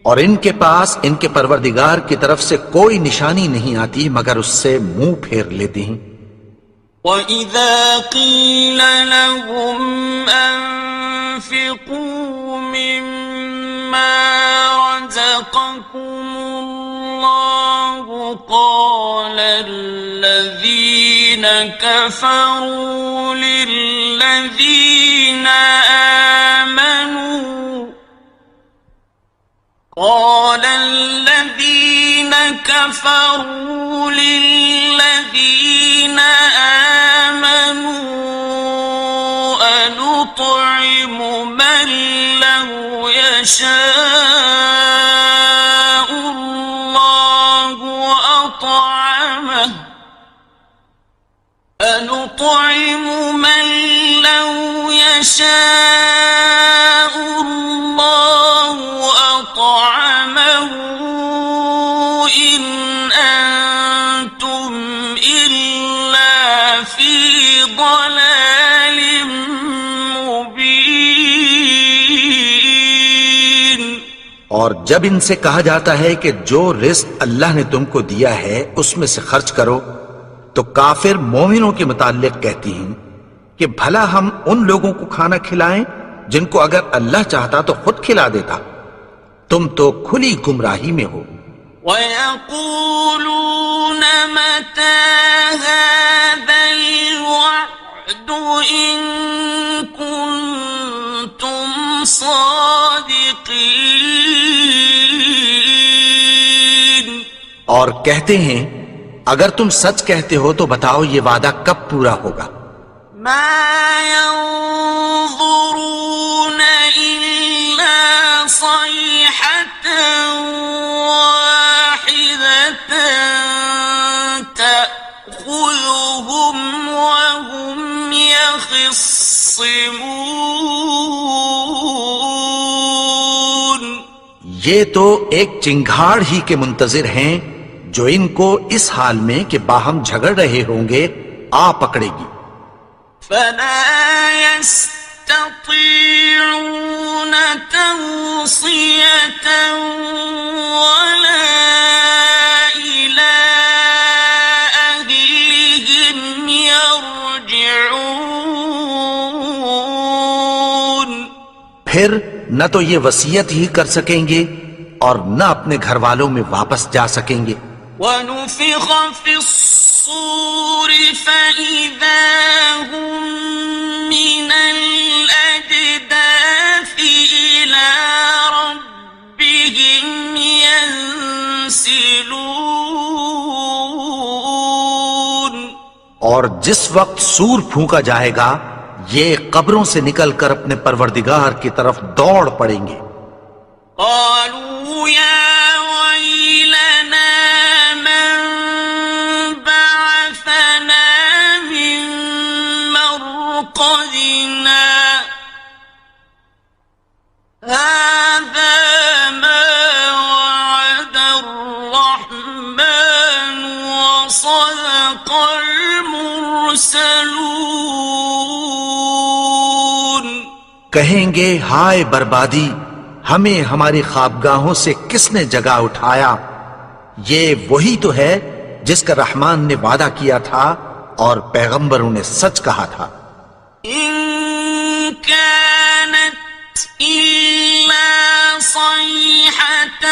اور ان کے پاس ان کے پروردگار کی طرف سے کوئی نشانی نہیں آتی مگر اس سے منہ پھیر لیتے ہیں. وَإِذَا قِيلَ لَهُمْ أَنفِقُوا مِمَّا رَزَقَكُمُ اللَّهُ قَالَ الَّذِينَ كَفَرُوا لِلَّذِينَ آمنوا أنطعم من لو يشاء الله أطعمه أنطعم من لو يشاء الله أطعمه إن أنتم إلا في ضلال مبين. اور جب ان سے کہا جاتا ہے کہ جو رزق اللہ نے تم کو دیا ہے اس میں سے خرچ کرو، تو کافر مومنوں کے متعلق کہتی ہیں کہ بھلا ہم ان لوگوں کو کھانا کھلائیں جن کو اگر اللہ چاہتا تو خود کھلا دیتا، تم تو کھلی گمراہی میں ہو۔ وَيَقُولُونَ مَتَى هَذَا الْوَعْدُ إِن كُنتُمْ صَادِقِينَ، اور کہتے ہیں اگر تم سچ کہتے ہو تو بتاؤ یہ وعدہ کب پورا ہوگا۔ مَا يَنظُرُونَ إِلَّا صَيْحَةً وَاحِدَةً تَأْخُذُهُمْ وَهُمْ يَخِصِّمُونَ، یہ تو ایک چنگھاڑ ہی کے منتظر ہیں جو ان کو اس حال میں کہ باہم جھگڑ رہے ہوں گے آ پکڑے گی۔ فَلَا يَسْتَطِيعُونَ تَوْصِيَةً وَلَا إِلَىٰ أَهْلِهِمْ يَرْجِعُونَ، پھر نہ تو یہ وصیت ہی کر سکیں گے اور نہ اپنے گھر والوں میں واپس جا سکیں گے۔ وَنُفِخَ فِي الصُّورِ فَإِذَا هُم مِّنَ الْأَجْدَاثِ إِلَىٰ رَبِّهِمْ يَنسِلُونَ، اور جس وقت سور پھونکا جائے گا یہ قبروں سے نکل کر اپنے پروردگار کی طرف دوڑ پڑیں گے۔ قالوا يا ويلنا من بعثنا من مرقدنا هذا ما وعد الرحمن وصدق المرسلون، کہیں گے ہائے بربادی، ہمیں ہماری خوابگاہوں سے کس نے جگا اٹھایا، یہ وہی تو ہے جس کا رحمان نے وعدہ کیا تھا اور پیغمبروں نے سچ کہا تھا۔ إن كانت إلا صيحة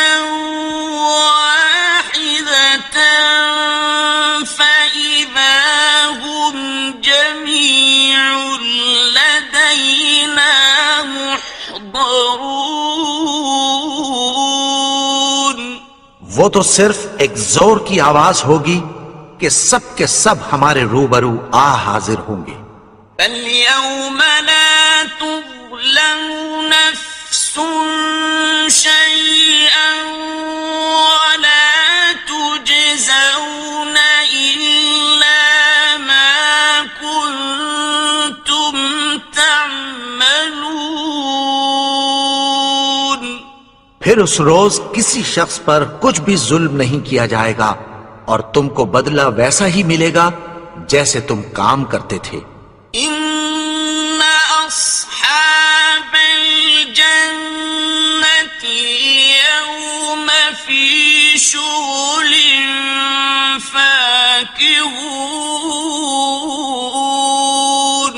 واحدة فإذا هم جميع لدينا محضرون، وہ تو صرف ایک زور کی آواز ہوگی کہ سب کے سب ہمارے روبرو آ حاضر ہوں گے۔ فَالْيَوْمَ لَا تُظْلَمُ نَفْسٌ شَيْئًا وَلَا تُجْزَوْنَ إِلَّا مَا كُنتُمْ تَعْمَلُونَ، پھر اس روز کسی شخص پر کچھ بھی ظلم نہیں کیا جائے گا اور تم کو بدلہ ویسا ہی ملے گا جیسے تم کام کرتے تھے۔ إِنَّ أَصْحَابَ الْجَنَّةِ الْيَوْمَ فِي شُغُلٍ فَاكِهُونَ،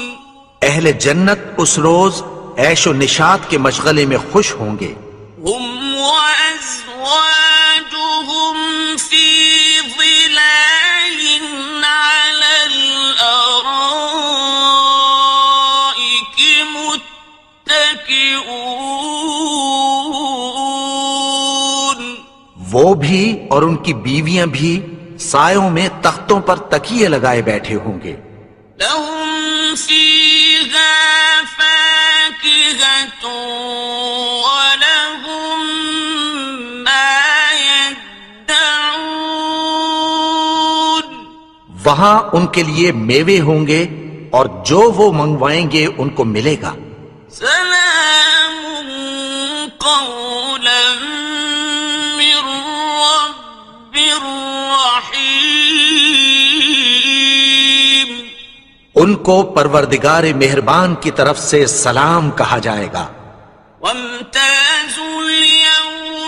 اہل جنت اس روز عیش و نشاط کے مشغلے میں خوش ہوں گے۔ هُمْ وَأَزْوَاجُهُمْ فِي ظِلَالٍ عَلَى الْأَرَائِكِ مُتَّكِئُونَ، وہ بھی اور ان کی بیویاں بھی سایوں میں تختوں پر تکیے لگائے بیٹھے ہوں گے۔ لَهُمْ فِيهَا فَاكِهَةٌ وَلَهُمْ مَا يَدَّعُونَ، وہاں ان کے لیے میوے ہوں گے اور جو وہ منگوائیں گے ان کو ملے گا۔ سلام قولا من رب رحیم، ان کو پروردگار مہربان کی طرف سے سلام کہا جائے گا۔ وامتازوا اليوم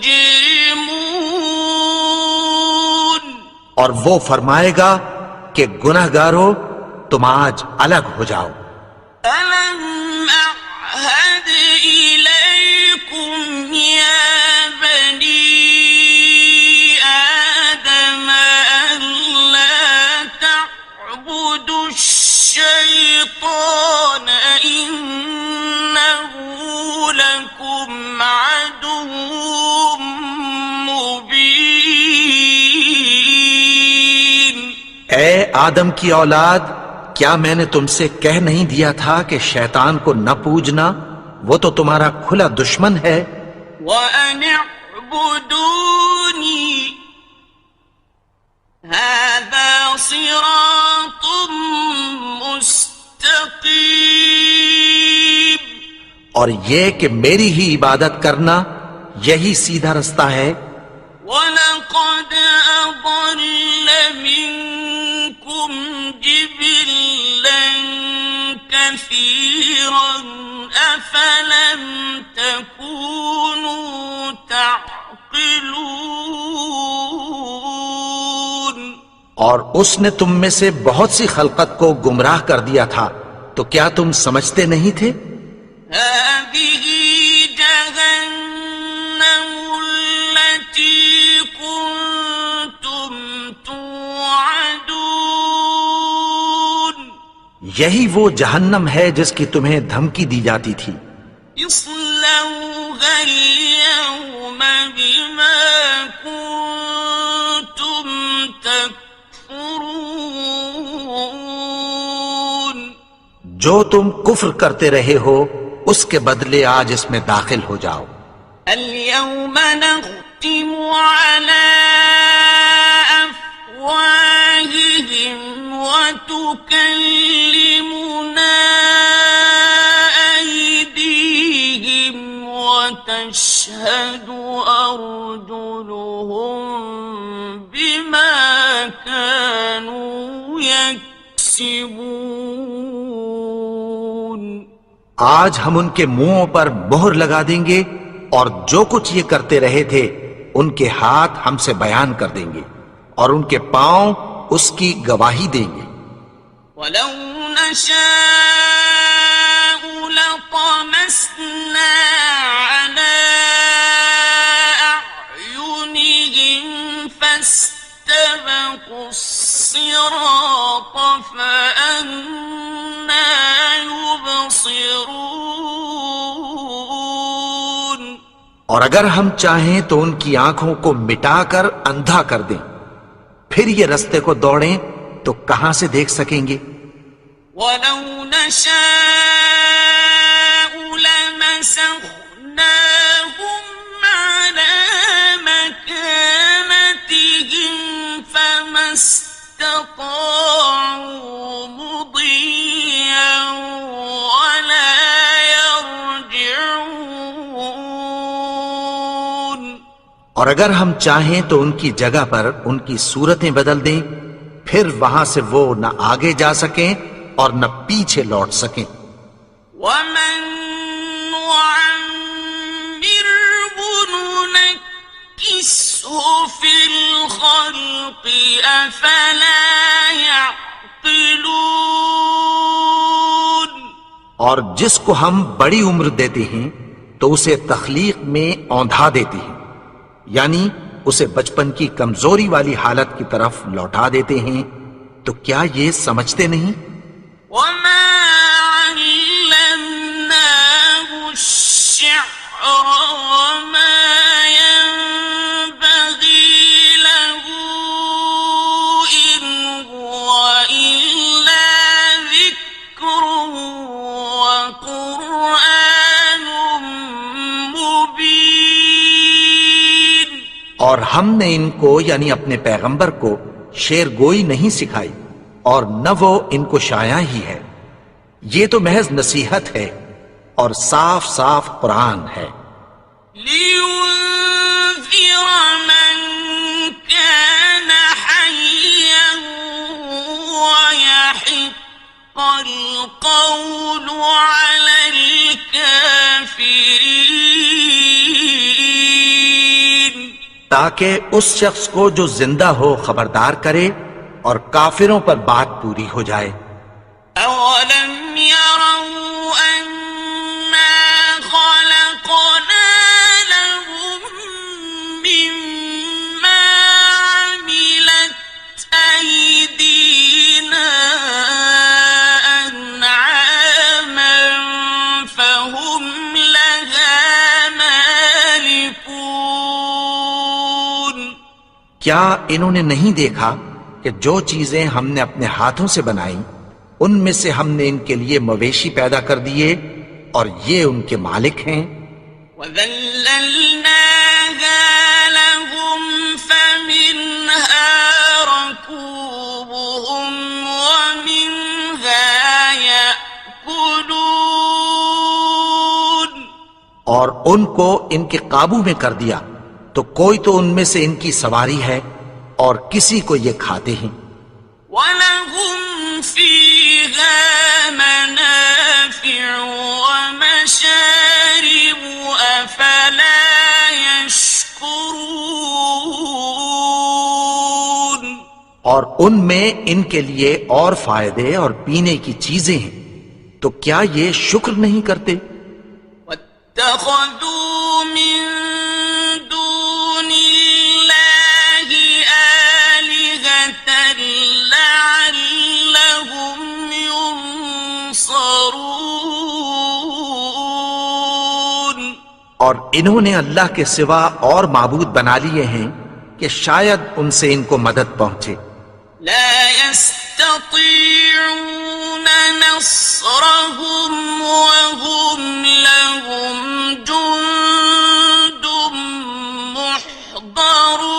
مجرمون اور وہ فرمائے گا کہ گنہگارو تم آج الگ ہو جاؤ. ألم أعهد إليكم يا بني آدم ألا تعبدوا الشيطان إنه لكم عدو مبين. اے آدم کی اولاد، کیا میں نے تم سے کہہ نہیں دیا تھا کہ شیطان کو نہ پوجنا، وہ تو تمہارا کھلا دشمن ہے. وَأَنِ اعْبُدُونِي هَذَا صِرَاطٌ مُسْتَقِيمٌ. اور یہ کہ میری ہی عبادت کرنا یہی سیدھا رستہ ہے. وَلَقَدْ أَضَلَّ مِنكُمْ جِبِلًّا كَثِيرًا أَفَلَمْ تَكُونُوا تَعْقِلُونَ. اور اس نے تم میں سے بہت سی خلقت کو گمراہ کر دیا تھا، تو کیا تم سمجھتے نہیں تھے؟ هَذِهِ جَهَنَّمُ الَّتِي كُنتُمْ تُوعَدُونَ. یہی وہ جہنم ہے جس کی تمہیں دھمکی دی جاتی تھی. اصلوها اليوم بما كنتم تكفرون. جو تم کفر کرتے رہے ہو اس کے بدلے آج اس میں داخل ہو جاؤ. اليوم نختم على أفواههم وتكلمنا أيديهم وتشهد أرجلهم بما كانوا يكسبون. آج ہم ان کے منہوں پر مہر لگا دیں گے اور جو کچھ یہ کرتے رہے تھے ان کے ہاتھ ہم سے بیان کر دیں گے اور ان کے پاؤں اس کی گواہی دیں گے. ولو نشاء لطمسنا على أعينهم فاستبقوا الصراط فأنى يبصرون. اور اگر ہم چاہیں تو ان کی آنکھوں کو مٹا کر اندھا کر دیں، پھر یہ رستے کو دوڑیں تو کہاں سے دیکھ سکیں گے؟ ولو نشاء لمسخناهم على مكانتهم فما استطاعوا مضيا ولا يرجعون. اور اگر ہم چاہیں تو ان کی جگہ پر ان کی صورتیں بدل دیں، پھر وہاں سے وہ نہ آگے جا سکیں اور نہ پیچھے لوٹ سکیں. ومن نعمره ننكسه في الخلق أفلا يعقلون. اور جس کو ہم بڑی عمر دیتے ہیں تو اسے تخلیق میں اوندھا دیتے ہیں، یعنی اسے بچپن کی کمزوری والی حالت کی طرف لوٹا دیتے ہیں. تو کیا یہ سمجھتے نہیں؟ وما علمناه الشعر وما ينبغي له إن هو إلا ذكر وقرآن مبين. اور ہم نے ان کو یعنی اپنے پیغمبر کو شعر گوئی نہیں سکھائی اور نہ وہ ان کو شایا ہی ہے. یہ تو محض نصیحت ہے اور صاف صاف قرآن ہے. لينذر من كان حيا ويحق القول على الكافرين. تاکہ اس شخص کو جو زندہ ہو خبردار کرے اور کافروں پر بات پوری ہو جائے۔ أولم يروا أنا خلقنا لهم مما عملت أيدينا أنعاما فهم لها مالكون کیا انہوں نے نہیں دیکھا کہ جو چیزیں ہم نے اپنے ہاتھوں سے بنائیں ان میں سے ہم نے ان کے لیے مویشی پیدا کر دیے اور یہ ان کے مالک ہیں؟ وَذَلَّلْنَاهَا لَهُمْ فَمِنْهَا رَكُوبُهُمْ وَمِنْهَا يَأْكُلُونَ اور ان کو ان کے قابو میں کر دیا تو کوئی تو ان میں سے ان کی سواری ہے اور کسی کو یہ کھاتے ہیں۔ وَلَهُمْ فِيهَا مَنَافِعُ وَمَشَارِبُ أَفَلَا يَشْكُرُونَ اور ان میں ان کے لیے اور فائدے اور پینے کی چیزیں ہیں، تو کیا یہ شکر نہیں کرتے؟ وَاتَّخَذُوا مِن دُونِ اللَّهِ آلِهَةً لَعَلَّهُمْ يُنصَرُونَ اور انہوں نے اللہ کے سوا اور معبود بنا لیے ہیں کہ شاید ان سے ان کو مدد پہنچے۔ لا يستطيعون نصرهم وهم لهم جند محضرون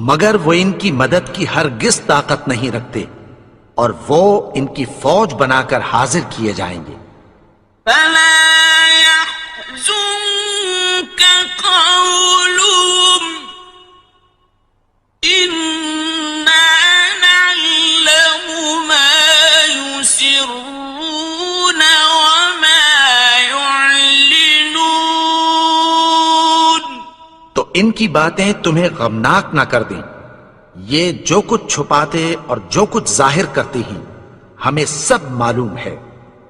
مگر وہ ان کی مدد کی ہرگز طاقت نہیں رکھتے اور وہ ان کی فوج بنا کر حاضر کیے جائیں گے۔ فلا يحزنك قولهم إنا نعلم ما يسرون وما يعلنون تو ان کی باتیں تمہیں غمناک نہ کر دیں، یہ جو کچھ چھپاتے اور جو کچھ ظاہر کرتے ہیں ہمیں سب معلوم ہے۔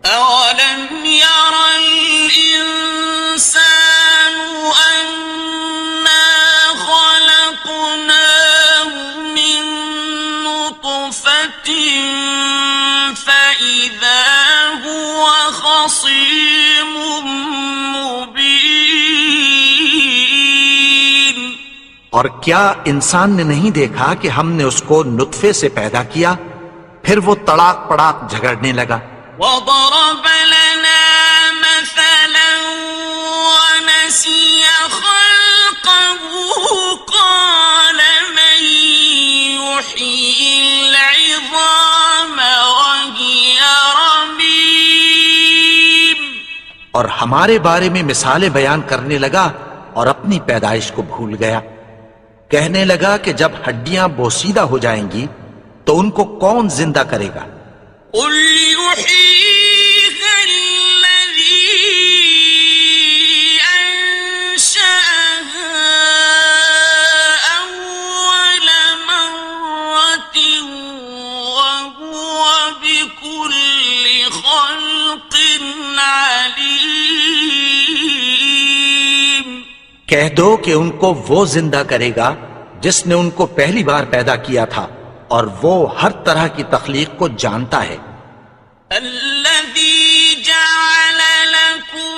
أولم ير الإنسان أنا خلقناه من نطفة فإذا هو خصيم مبين اور کیا انسان نے نہیں دیکھا کہ ہم نے اس کو نطفے سے پیدا کیا پھر وہ تڑاک پڑاک جھگڑنے لگا۔ وضرب لنا مثلا ونسي خلقه قال من يحيي العظام وهي رميم اور ہمارے بارے میں مثالیں بیان کرنے لگا اور اپنی پیدائش کو بھول گیا۔ کہنے لگا کہ جب ہڈیاں بوسیدہ ہو جائیں گی تو ان کو کون زندہ کرے گا؟ قل يحييها الذي أنشأها أول مرة وهو بكل خلق عليم کہہ دو کہ ان کو وہ زندہ کرے گا جس نے ان کو پہلی بار پیدا کیا تھا اور وہ ہر طرح کی تخلیق کو جانتا ہے۔ الذي جعل لكم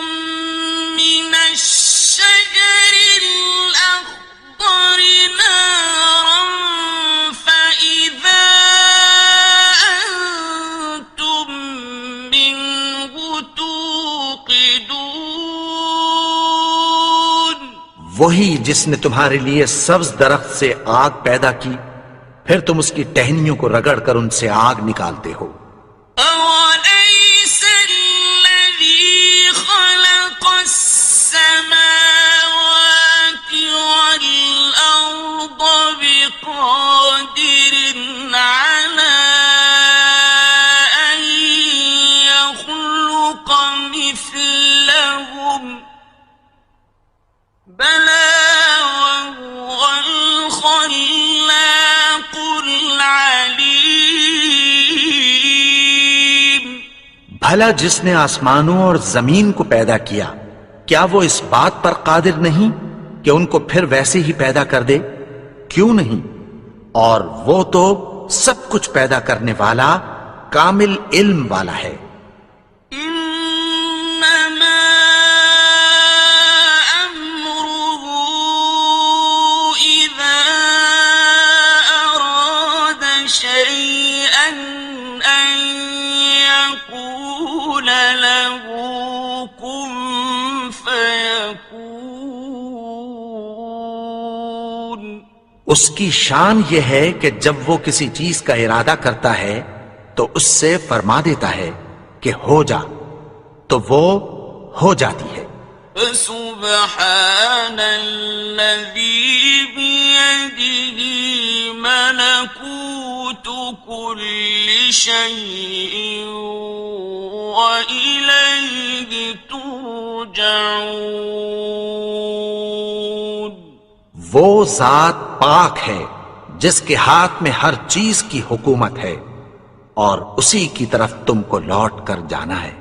من الشجر الأخضر نارا فإذا أنتم منه توقدون وہی جس نے تمہارے لیے سبز درخت سے آگ پیدا کی پھر تم اس کی ٹہنیوں کو رگڑ کر ان سے آگ نکالتے ہو۔ أوليس الذي خلق السماوات والأرض بقادر على أن يخلق مثلهم بلى بھلا جس نے آسمانوں اور زمین کو پیدا کیا کیا وہ اس بات پر قادر نہیں کہ ان کو پھر ویسے ہی پیدا کر دے؟ کیوں نہیں؟ اور وہ تو سب کچھ پیدا کرنے والا کامل علم والا ہے۔ إنما أمره إذا أراد شيئا أن يقول له كن فيكون۔ اس کی شان یہ ہے کہ جب وہ کسی چیز کا ارادہ کرتا ہے تو اس سے فرما دیتا ہے کہ ہو جا، تو وہ ہو جاتی ہے۔ فسبحان الذي بيده ملكوت كل شيء وإليه ترجعون۔ وہ ذات پاک ہے جس کے ہاتھ میں ہر چیز کی حکومت ہے اور اسی کی طرف تم کو لوٹ کر جانا ہے۔